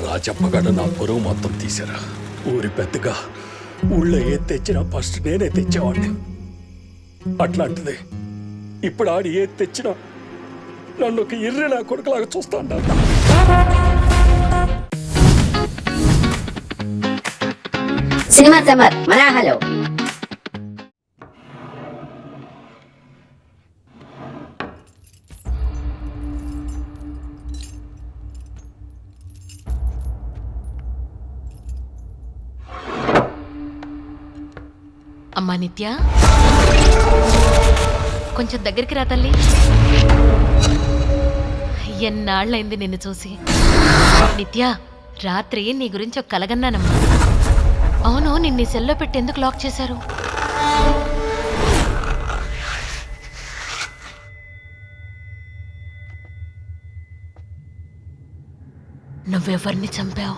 రాజప్పగాడు నా పొరుగు మొత్తం తీశారా. ఊరి పెద్దగా ఊళ్ళో ఏది తెచ్చినా ఫస్ట్ నేనే తెచ్చేవాడిని. అట్లాంటిది ఇప్పుడు ఆడి ఏది తెచ్చినా నన్ను ఒక ఇర్రె నా కొడుకులాగా చూస్తా ఉంటాను. సినిమా సమర్ మనాహలో అమ్మా నిత్య, కొంచెం దగ్గరికి రా తల్లి. ఎన్నాళ్ళైంది నిన్ను చూసి. నిత్య, రాత్రి నీ గురించి ఒక కలగన్నానమ్మా. అవును, నిన్ను సెల్లో పెట్టి ఎందుకు లాక్ చేశారు? నువ్వెవరిని చంపావు?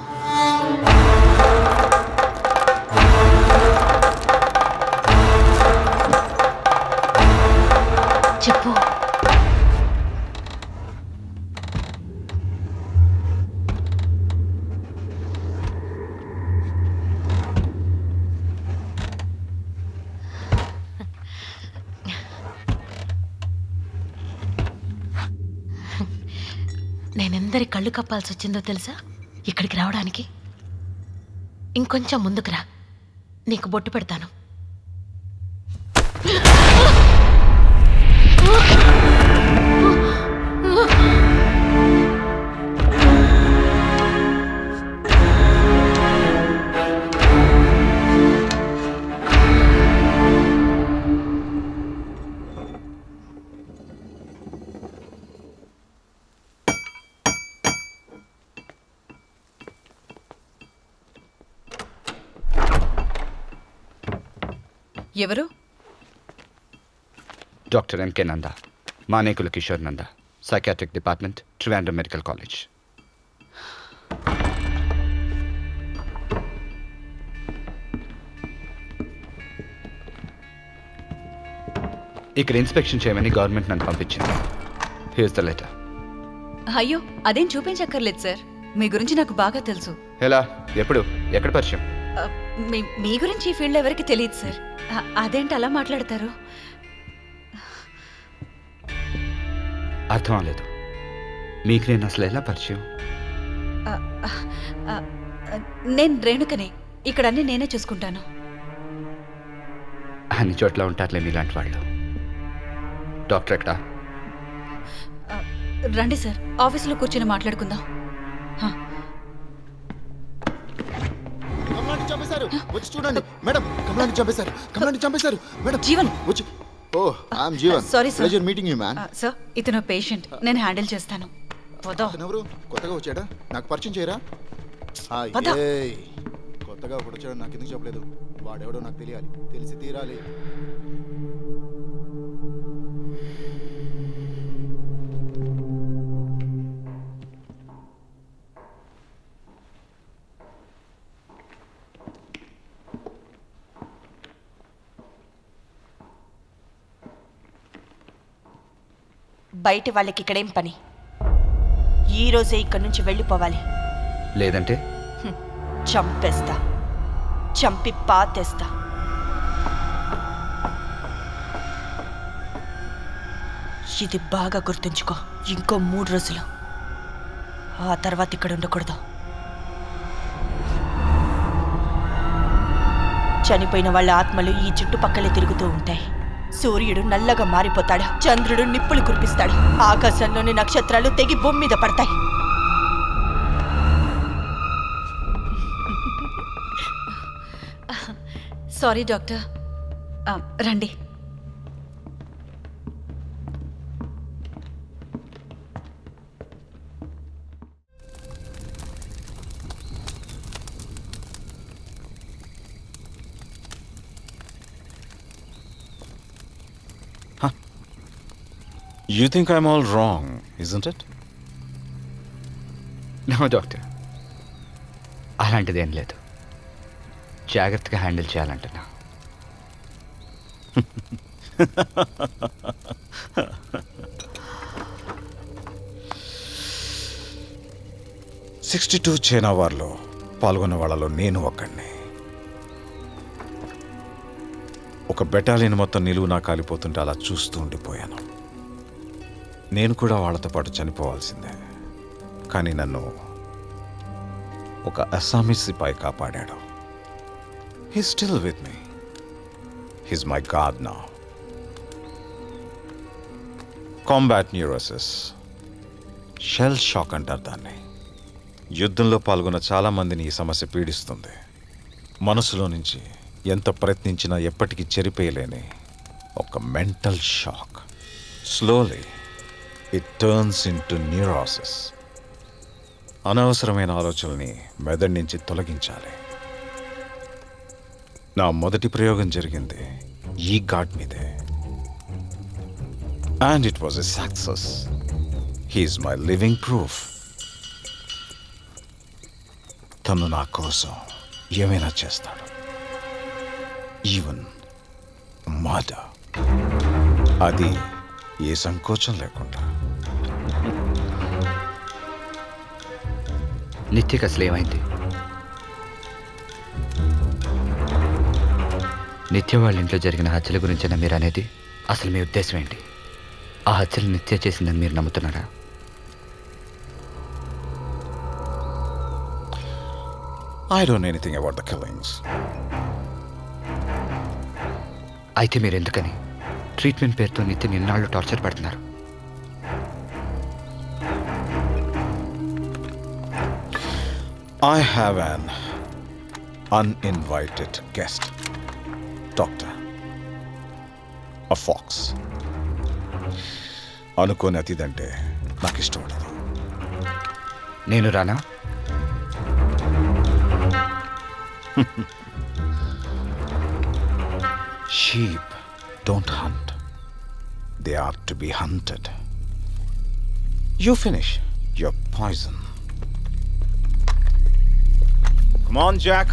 చెప్పు. నేనెందరి కళ్ళు కప్పాల్సి వచ్చిందో తెలుసా ఇక్కడికి రావడానికి? ఇంకొంచెం ముందుకు రా, నీకు బొట్టు పెడతాను. ఎవరు? డాక్టర్ ఎంకే నందా, మానేకుల Kishore Nanda, psychiatric department, Trivandrum medical college. ఇక్కడ ఇన్స్పెక్షన్ చేయమని గవర్నమెంట్ నన్ను పంపించింది. Here's the letter. అయ్యో, అదేం చూపించక్కర్లేదు సార్. మీ గురించి నాకు బాగా తెలుసు. ఎలా? ఎప్పుడు? ఎక్కడ పరిచయం? మీ గురించి ఈ ఫీల్డ్ ఎవరికి తెలియదు సార్. అదేంటి అలా మాట్లాడతారు? అర్థం అవ్వలేదు. మీకు నేను అసలు ఎలా పరిచయం? నేను రేణుకనే. ఇక్కడ అన్ని నేనే చూసుకుంటాను. అన్ని చోట్ల ఉంటారులే మీలాంటి వాళ్ళు. డాక్టర్ ఎక్కడా? రండి సార్, ఆఫీసులో కూర్చొని మాట్లాడుకుందాం. వచ్చి చూడండి మేడం, కమలాన్ని చంపేశారు. కమలాన్ని చంపేశారు మేడం. జీవన్ వచ్చి. Oh I'm Jeevan. Sorry sir. Pleasure meeting you man. Sir, ఇతను పేషెంట్, నేను హ్యాండిల్ చేస్తాను. పోదాం. ఎవరు కొత్తగా వచ్చాడా? నాకు పరిచయం చేయరా? పద. కొత్తగా ఒకటి వచ్చాడు, నాకు ఎందుకు చెప్పలేదు? వాడెవడో నాకు తెలియాలి, తెలిసి తీరాలి. బయట వాళ్ళకి ఇక్కడేం పని? ఈరోజే ఇక్కడి నుంచి వెళ్ళిపోవాలి. లేదంటే చంపేస్తా, చంపి పాతేస్తా. ఇది బాగా గుర్తుంచుకో. ఇంకో 3 రోజులు, ఆ తర్వాత ఇక్కడ ఉండకూడదు. చనిపోయిన వాళ్ళ ఆత్మలు ఈ చుట్టుపక్కలే తిరుగుతూ ఉంటాయి. సూర్యుడు నల్లగా మారిపోతాడు, చంద్రుడు నిప్పులు కురిపిస్తాడు, ఆకాశంలోని నక్షత్రాలు తెగి భూమి మీద పడతాయి. Sorry doctor. రండి. You think I'm all wrong, isn't it? No doctor, అలాంటిదేం లేదు. జాగ్రత్తగా హ్యాండిల్ చేయాలంటున్నా. 62 చైనా వార్లో పాల్గొన్న వాళ్ళలో నేను ఒక్కడిని. ఒక బెటాలియన్ మొత్తం నిలువునా కాలిపోతుంటే అలా చూస్తూ ఉండిపోయాను. నేను కూడా వాళ్ళతో పాటు చనిపోవాల్సిందే. కానీ నన్ను ఒక అస్సామీ సిపాయి కాపాడాడు. He's still with me. He's my God now. Combat neurosis, shell shock అంటారు దాన్ని. యుద్ధంలో పాల్గొన్న చాలామందిని ఈ సమస్య పీడిస్తుంది. మనసులో నుంచి ఎంత ప్రయత్నించినా ఎప్పటికీ చెరిపేయలేని ఒక mental shock. Slowly it turns into neurosis. అనవసరమైన ఆలోచనల్ని మెదడు నుంచి తొలగించాలి. నా మొదటి ప్రయోగం జరిగింది ఈ ఘాట్ మీదే. And it was a success. He is my living proof. తను నా కోసం ఏమైనా చేస్తాడు. Even murder. అది ఏ సంకోచం లేకుండా. నిత్యకి అసలు ఏమైంది? నిత్య వాళ్ళ ఇంట్లో జరిగిన హత్యల గురించిన మీరు అనేది అసలు మీ ఉద్దేశం ఏంటి? ఆ హత్యలు నిత్య చేసిందని మీరు నమ్ముతున్నారా? I don't know anything about the killings. అయితే మీరు ఎందుకని ట్రీట్మెంట్ పేరుతో నిత్య నిన్నాళ్ళు టార్చర్ పడుతున్నారు? I have an uninvited guest. Doctor. A fox. అనుకోని అతిథంటే నాకు ఇష్టం ఉండదు. నేను రానా? Sheep don't hunt. They are to be hunted. You finish your poison. Come on, Jack.